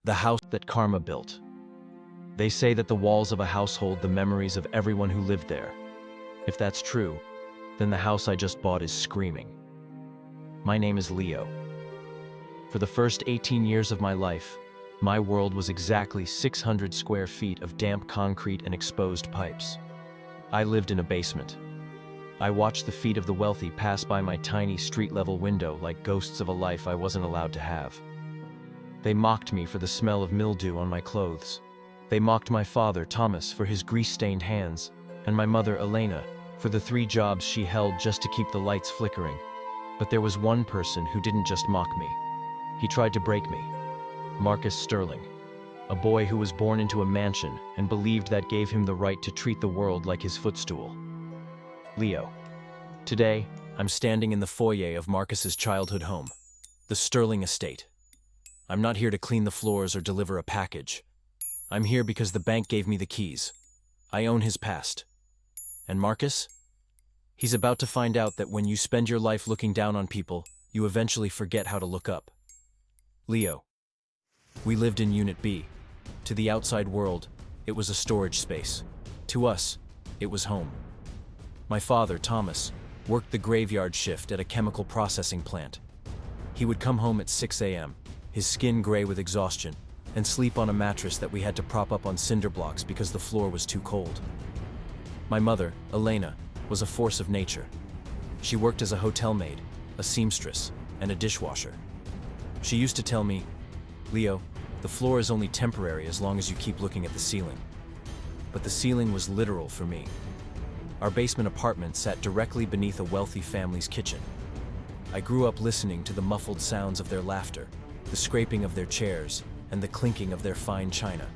The house that karma built. They say that the walls of a house hold the memories of everyone who lived there. If that's true, then the house I just bought is screaming. My name is Leo. For the first 18 years of my life, my world was exactly 600 square feet of damp concrete and exposed pipes. I lived in a basement. I watched the feet of the wealthy pass by my tiny street-level window like ghosts of a life I wasn't allowed to have. They mocked me for the smell of mildew on my clothes. They mocked my father, Thomas, for his grease-stained hands, and my mother, Elena, for the 3 jobs she held just to keep the lights flickering. But there was one person who didn't just mock me. He tried to break me. Marcus Sterling, a boy who was born into a mansion and believed that gave him the right to treat the world like his footstool. Leo. Today, I'm standing in the foyer of Marcus's childhood home, the Sterling estate. I'm not here to clean the floors or deliver a package. I'm here because the bank gave me the keys. I own his past. And Marcus? He's about to find out that when you spend your life looking down on people, you eventually forget how to look up. Leo. We lived in Unit B. To the outside world, it was a storage space. To us, it was home. My father, Thomas, worked the graveyard shift at a chemical processing plant. He would come home at 6 a.m., his skin gray with exhaustion, and sleep on a mattress that we had to prop up on cinder blocks because the floor was too cold. My mother, Elena, was a force of nature. She worked as a hotel maid, a seamstress, and a dishwasher. She used to tell me, "Leo, the floor is only temporary as long as you keep looking at the ceiling." But the ceiling was literal for me. Our basement apartment sat directly beneath a wealthy family's kitchen. I grew up listening to the muffled sounds of their laughter, the scraping of their chairs, and the clinking of their fine china.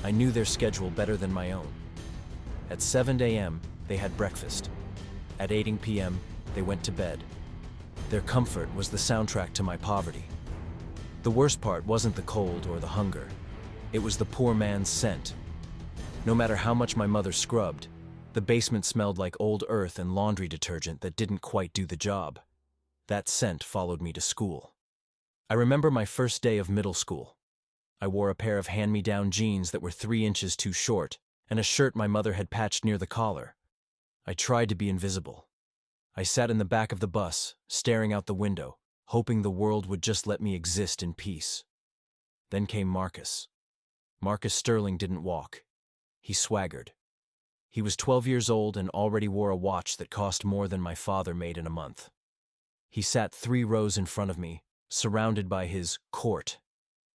I knew their schedule better than my own. At 7 a.m., they had breakfast. At 8 p.m., they went to bed. Their comfort was the soundtrack to my poverty. The worst part wasn't the cold or the hunger. It was the poor man's scent. No matter how much my mother scrubbed, the basement smelled like old earth and laundry detergent that didn't quite do the job. That scent followed me to school. I remember my first day of middle school. I wore a pair of hand-me-down jeans that were 3 inches too short, and a shirt my mother had patched near the collar. I tried to be invisible. I sat in the back of the bus, staring out the window, hoping the world would just let me exist in peace. Then came Marcus. Marcus Sterling didn't walk. He swaggered. He was 12 years old and already wore a watch that cost more than my father made in a month. He sat 3 rows in front of me, surrounded by his court.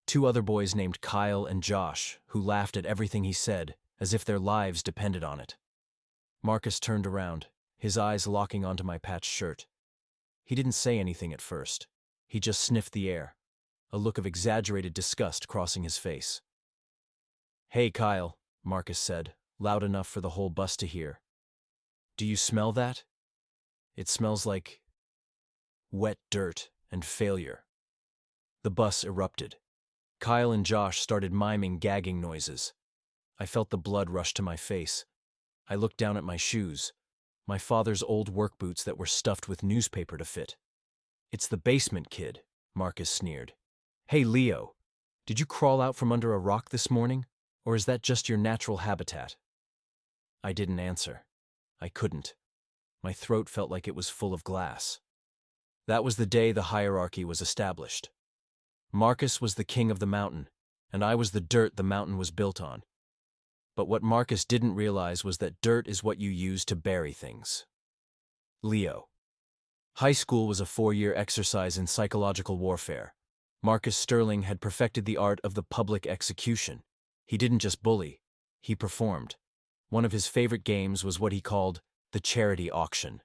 2 other boys named Kyle and Josh, who laughed at everything he said, as if their lives depended on it. Marcus turned around, his eyes locking onto my patched shirt. He didn't say anything at first. He just sniffed the air, a look of exaggerated disgust crossing his face. "Hey, Kyle," Marcus said, loud enough for the whole bus to hear. "Do you smell that? It smells like wet dirt and failure." The bus erupted. Kyle and Josh started miming gagging noises. I felt the blood rush to my face. I looked down at my shoes, my father's old work boots that were stuffed with newspaper to fit. "It's the basement kid," Marcus sneered. "Hey, Leo, did you crawl out from under a rock this morning, or is that just your natural habitat?" I didn't answer. I couldn't. My throat felt like it was full of glass. That was the day the hierarchy was established. Marcus was the king of the mountain, and I was the dirt the mountain was built on. But what Marcus didn't realize was that dirt is what you use to bury things. Leo. High school was a 4-year exercise in psychological warfare. Marcus Sterling had perfected the art of the public execution. He didn't just bully, he performed. One of his favorite games was what he called the charity auction.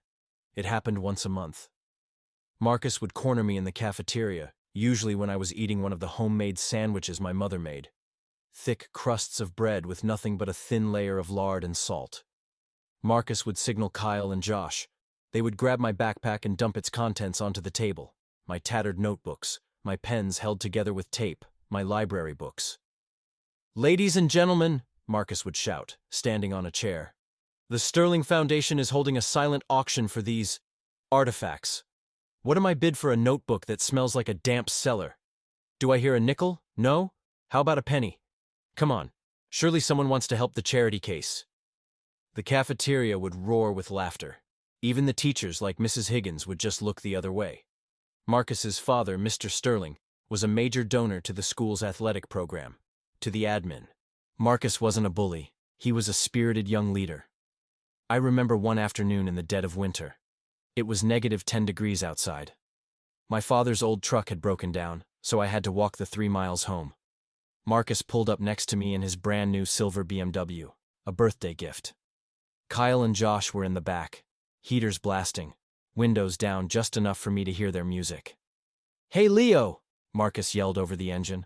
It happened once a month. Marcus would corner me in the cafeteria, usually when I was eating one of the homemade sandwiches my mother made. Thick crusts of bread with nothing but a thin layer of lard and salt. Marcus would signal Kyle and Josh. They would grab my backpack and dump its contents onto the table. My tattered notebooks, my pens held together with tape, my library books. "Ladies and gentlemen," Marcus would shout, standing on a chair, "the Sterling Foundation is holding a silent auction for these artifacts. What am I bid for a notebook that smells like a damp cellar? Do I hear a nickel? No? How about a penny? Come on. Surely someone wants to help the charity case. The cafeteria would roar with laughter. Even the teachers, like Mrs. Higgins, would just look the other way. Marcus's father, Mr. Sterling, was a major donor to the school's athletic program, to the admin. Marcus wasn't a bully. He was a spirited young leader. I remember one afternoon in the dead of winter. It was -10 degrees outside. My father's old truck had broken down, so I had to walk the 3 miles home. Marcus pulled up next to me in his brand new silver BMW, a birthday gift. Kyle and Josh were in the back, heaters blasting, windows down just enough for me to hear their music. "Hey, Leo," Marcus yelled over the engine.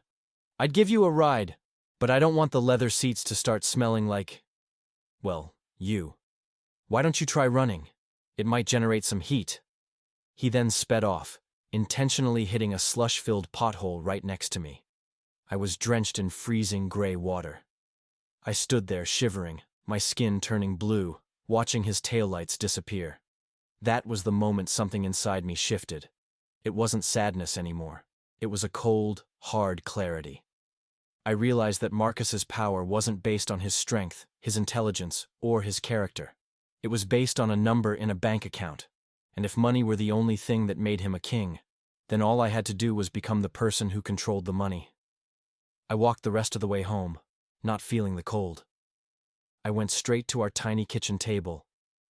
"I'd give you a ride, but I don't want the leather seats to start smelling like, well, you. Why don't you try running? It might generate some heat." He then sped off, intentionally hitting a slush-filled pothole right next to me. I was drenched in freezing gray water. I stood there shivering, my skin turning blue, watching his taillights disappear. That was the moment something inside me shifted. It wasn't sadness anymore. It was a cold, hard clarity. I realized that Marcus's power wasn't based on his strength, his intelligence, or his character. It was based on a number in a bank account. And if money were the only thing that made him a king, then all I had to do was become the person who controlled the money. I walked the rest of the way home, not feeling the cold. I went straight to our tiny kitchen table,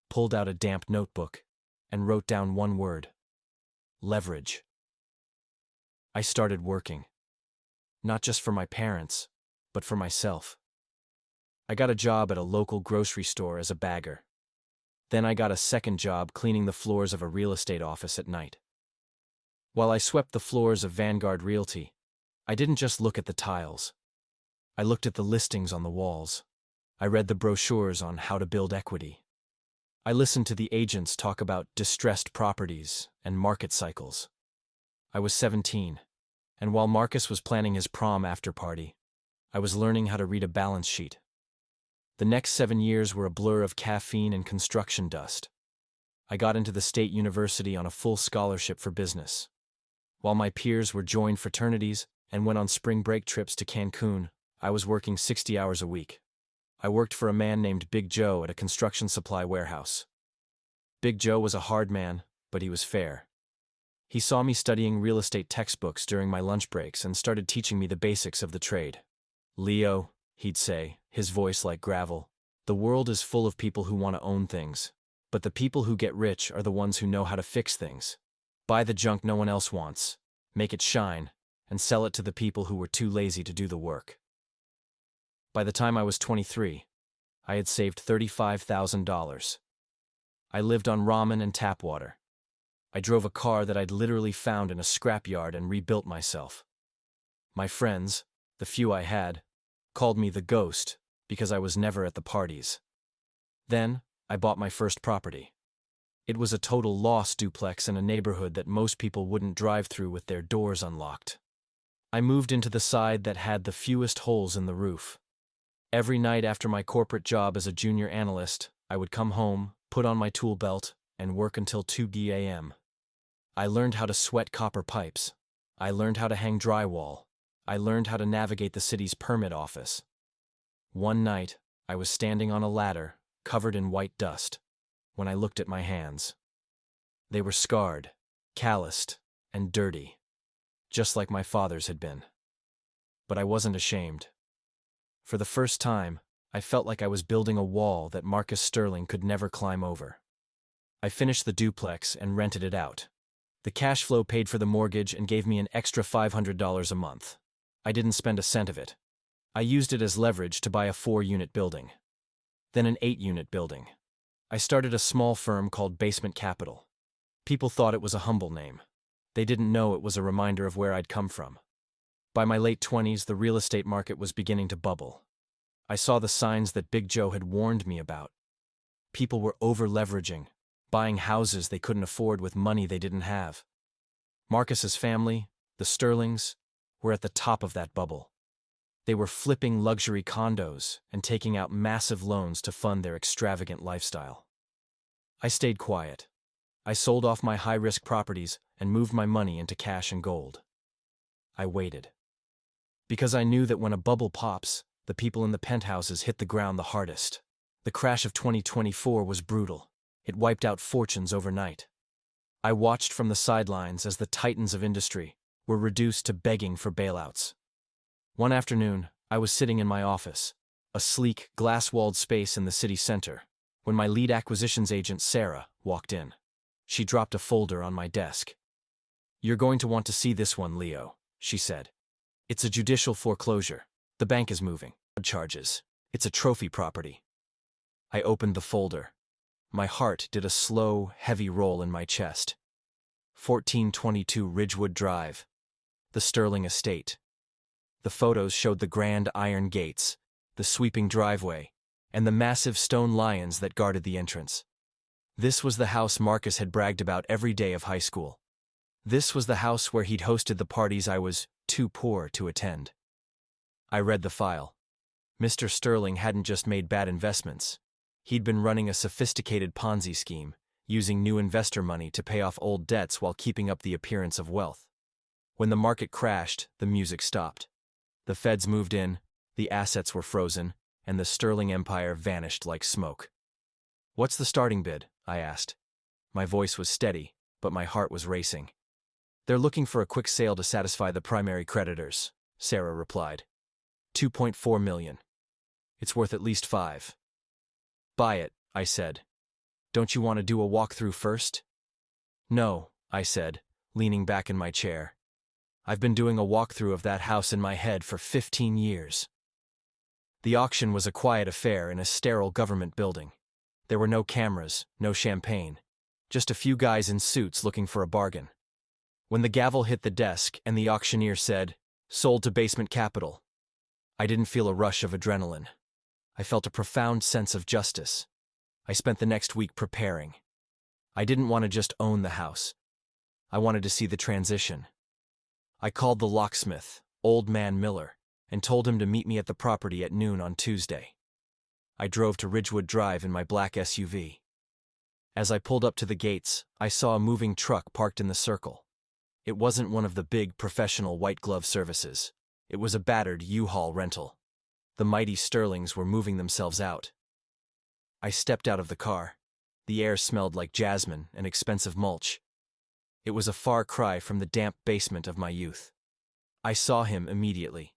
pulled out a damp notebook, and wrote down one word: leverage. I started working. Not just for my parents, but for myself. I got a job at a local grocery store as a bagger. Then I got a second job cleaning the floors of a real estate office at night. While I swept the floors of Vanguard Realty, I didn't just look at the tiles. I looked at the listings on the walls. I read the brochures on how to build equity. I listened to the agents talk about distressed properties and market cycles. I was 17, and while Marcus was planning his prom after-party, I was learning how to read a balance sheet. The next 7 years were a blur of caffeine and construction dust. I got into the state university on a full scholarship for business. While my peers were joined fraternities and went on spring break trips to Cancun, I was working 60 hours a week. I worked for a man named Big Joe at a construction supply warehouse. Big Joe was a hard man, but he was fair. He saw me studying real estate textbooks during my lunch breaks and started teaching me the basics of the trade. "Leo," he'd say, his voice like gravel, "the world is full of people who want to own things, but the people who get rich are the ones who know how to fix things. Buy the junk no one else wants, make it shine, and sell it to the people who were too lazy to do the work." By the time I was 23, I had saved $35,000. I lived on ramen and tap water. I drove a car that I'd literally found in a scrapyard and rebuilt myself. My friends, the few I had, called me the ghost because I was never at the parties. Then, I bought my first property. It was a total loss duplex in a neighborhood that most people wouldn't drive through with their doors unlocked. I moved into the side that had the fewest holes in the roof. Every night after my corporate job as a junior analyst, I would come home, put on my tool belt, and work until 2 a.m. I learned how to sweat copper pipes. I learned how to hang drywall. I learned how to navigate the city's permit office. One night, I was standing on a ladder, covered in white dust, when I looked at my hands. They were scarred, calloused, and dirty, just like my father's had been. But I wasn't ashamed. For the first time, I felt like I was building a wall that Marcus Sterling could never climb over. I finished the duplex and rented it out. The cash flow paid for the mortgage and gave me an extra $500 a month. I didn't spend a cent of it. I used it as leverage to buy a 4-unit building. Then an 8-unit building. I started a small firm called Basement Capital. People thought it was a humble name. They didn't know it was a reminder of where I'd come from. By my late 20s, the real estate market was beginning to bubble. I saw the signs that Big Joe had warned me about. People were over-leveraging, buying houses they couldn't afford with money they didn't have. Marcus's family, the Sterlings, were at the top of that bubble. They were flipping luxury condos and taking out massive loans to fund their extravagant lifestyle. I stayed quiet. I sold off my high-risk properties and moved my money into cash and gold. I waited. Because I knew that when a bubble pops, the people in the penthouses hit the ground the hardest. The crash of 2024 was brutal. It wiped out fortunes overnight. I watched from the sidelines as the titans of industry were reduced to begging for bailouts. One afternoon, I was sitting in my office, a sleek, glass-walled space in the city center, when my lead acquisitions agent, Sarah, walked in. She dropped a folder on my desk. "You're going to want to see this one, Leo," she said. "It's a judicial foreclosure. The bank is moving. Charges. It's a trophy property." I opened the folder. My heart did a slow, heavy roll in my chest. 1422 Ridgewood Drive. The Sterling Estate. The photos showed the grand iron gates, the sweeping driveway, and the massive stone lions that guarded the entrance. This was the house Marcus had bragged about every day of high school. This was the house where he'd hosted the parties I was too poor to attend. I read the file. Mr. Sterling hadn't just made bad investments. He'd been running a sophisticated Ponzi scheme, using new investor money to pay off old debts while keeping up the appearance of wealth. When the market crashed, the music stopped. The feds moved in, the assets were frozen, and the Sterling empire vanished like smoke. "What's the starting bid?" I asked. My voice was steady, but my heart was racing. "They're looking for a quick sale to satisfy the primary creditors," Sarah replied. $2.4 million. It's worth at least $5. "Buy it," I said. "Don't you want to do a walkthrough first?" "No," I said, leaning back in my chair. "I've been doing a walkthrough of that house in my head for 15 years. The auction was a quiet affair in a sterile government building. There were no cameras, no champagne, just a few guys in suits looking for a bargain. When the gavel hit the desk and the auctioneer said, "Sold to Basement Capital," I didn't feel a rush of adrenaline. I felt a profound sense of justice. I spent the next week preparing. I didn't want to just own the house. I wanted to see the transition. I called the locksmith, Old Man Miller, and told him to meet me at the property at noon on Tuesday. I drove to Ridgewood Drive in my black SUV. As I pulled up to the gates, I saw a moving truck parked in the circle. It wasn't one of the big, professional white-glove services. It was a battered U-Haul rental. The mighty Sterlings were moving themselves out. I stepped out of the car. The air smelled like jasmine and expensive mulch. It was a far cry from the damp basement of my youth. I saw him immediately.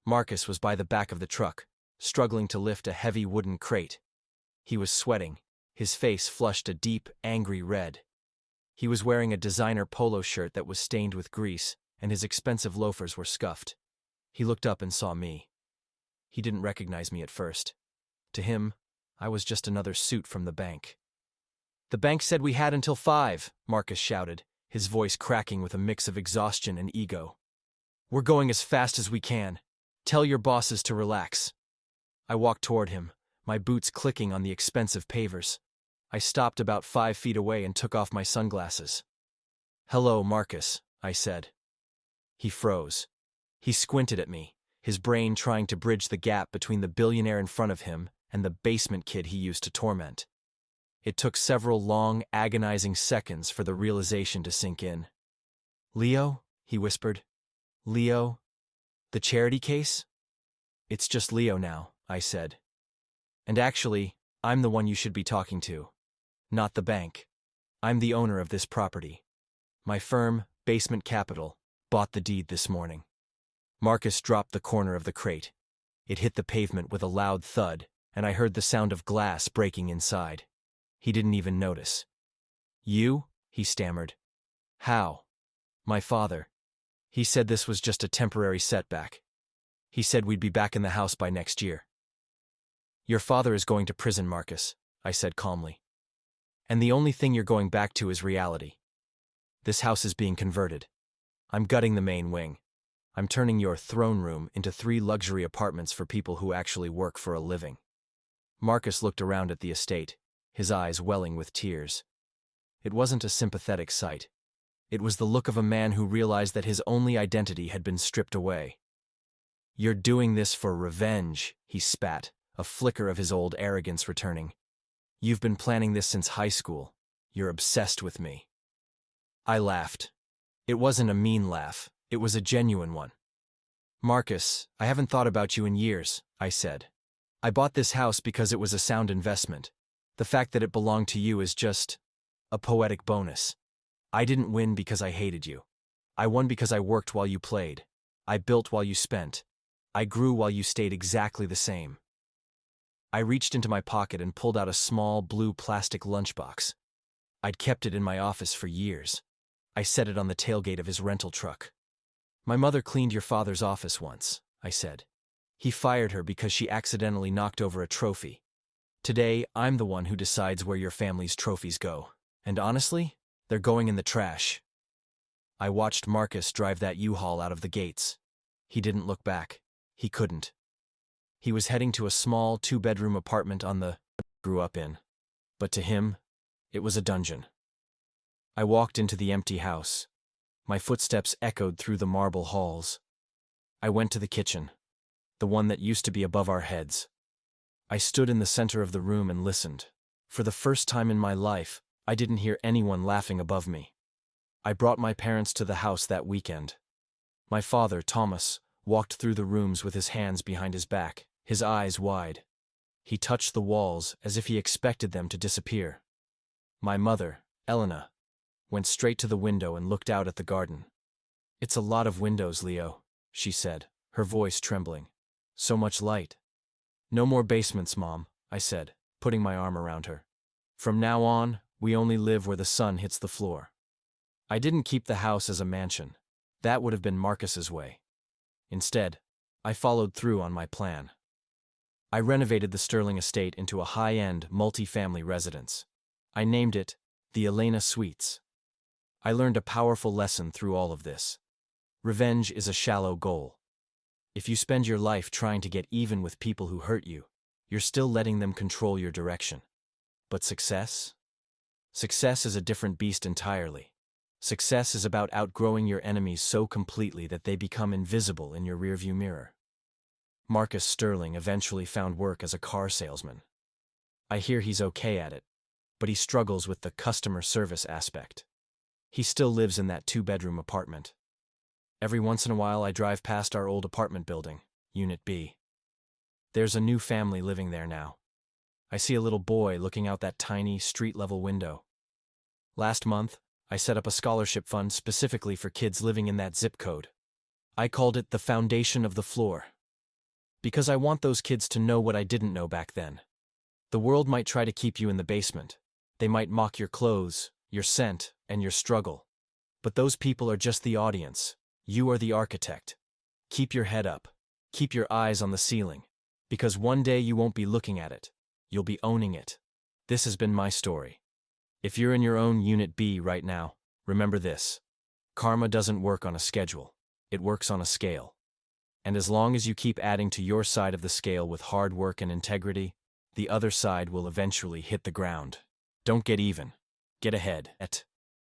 Marcus was by the back of the truck, struggling to lift a heavy wooden crate. He was sweating, his face flushed a deep, angry red. He was wearing a designer polo shirt that was stained with grease, and his expensive loafers were scuffed. He looked up and saw me. He didn't recognize me at first. To him, I was just another suit from the bank. "The bank said we had until 5, Marcus shouted, his voice cracking with a mix of exhaustion and ego. "We're going as fast as we can. Tell your bosses to relax." I walked toward him, my boots clicking on the expensive pavers. I stopped about 5 feet away and took off my sunglasses. "Hello, Marcus," I said. He froze. He squinted at me, his brain trying to bridge the gap between the billionaire in front of him and the basement kid he used to torment. It took several long, agonizing seconds for the realization to sink in. "Leo?" he whispered. "Leo? The charity case?" "It's just Leo now," I said. "And actually, I'm the one you should be talking to. Not the bank. I'm the owner of this property. My firm, Basement Capital, bought the deed this morning." Marcus dropped the corner of the crate. It hit the pavement with a loud thud, and I heard the sound of glass breaking inside. He didn't even notice. "You?" he stammered. "How?" "My father. He said this was just a temporary setback. He said we'd be back in the house by next year." "Your father is going to prison, Marcus," I said calmly. "And the only thing you're going back to is reality. This house is being converted. I'm gutting the main wing. I'm turning your throne room into 3 luxury apartments for people who actually work for a living." Marcus looked around at the estate, his eyes welling with tears. It wasn't a sympathetic sight. It was the look of a man who realized that his only identity had been stripped away. "You're doing this for revenge," he spat, a flicker of his old arrogance returning. "You've been planning this since high school. You're obsessed with me." I laughed. It wasn't a mean laugh, it was a genuine one. Marcus, I haven't thought about you in years, I said. I bought this house because it was a sound investment. The fact that it belonged to you is just a poetic bonus. I didn't win because I hated you. I won because I worked while you played. I built while you spent. I grew while you stayed exactly the same. I reached into my pocket and pulled out a small blue plastic lunchbox. I'd kept it in my office for years. I set it on the tailgate of his rental truck. My mother cleaned your father's office once, I said. He fired her because she accidentally knocked over a trophy. Today, I'm the one who decides where your family's trophies go. And honestly, they're going in the trash. I watched Marcus drive that U-Haul out of the gates. He didn't look back. He couldn't. He was heading to a small 2-bedroom apartment on the grew up in. But to him, it was a dungeon. I walked into the empty house. My footsteps echoed through the marble halls. I went to the kitchen, the one that used to be above our heads. I stood in the center of the room and listened. For the first time in my life, I didn't hear anyone laughing above me. I brought my parents to the house that weekend. My father, Thomas, walked through the rooms with his hands behind his back, his eyes wide. He touched the walls as if he expected them to disappear. My mother, Elena, went straight to the window and looked out at the garden. "It's a lot of windows, Leo," she said, her voice trembling. "So much light." "No more basements, Mom," I said, putting my arm around her. "From now on, we only live where the sun hits the floor." I didn't keep the house as a mansion. That would have been Marcus's way. Instead, I followed through on my plan. I renovated the Sterling estate into a high-end, multi-family residence. I named it the Elena Suites. I learned a powerful lesson through all of this. Revenge is a shallow goal. If you spend your life trying to get even with people who hurt you, you're still letting them control your direction. But success? Success is a different beast entirely. Success is about outgrowing your enemies so completely that they become invisible in your rearview mirror. Marcus Sterling eventually found work as a car salesman. I hear he's okay at it, but he struggles with the customer service aspect. He still lives in that 2-bedroom apartment. Every once in a while I drive past our old apartment building, Unit B. There's a new family living there now. I see a little boy looking out that tiny, street-level window. Last month, I set up a scholarship fund specifically for kids living in that zip code. I called it the Foundation of the Floor. Because I want those kids to know what I didn't know back then. The world might try to keep you in the basement. They might mock your clothes, your scent, and your struggle. But those people are just the audience. You are the architect. Keep your head up. Keep your eyes on the ceiling. Because one day you won't be looking at it. You'll be owning it. This has been my story. If you're in your own Unit B right now, remember this. Karma doesn't work on a schedule. It works on a scale. And as long as you keep adding to your side of the scale with hard work and integrity, the other side will eventually hit the ground. Don't get even. Get ahead.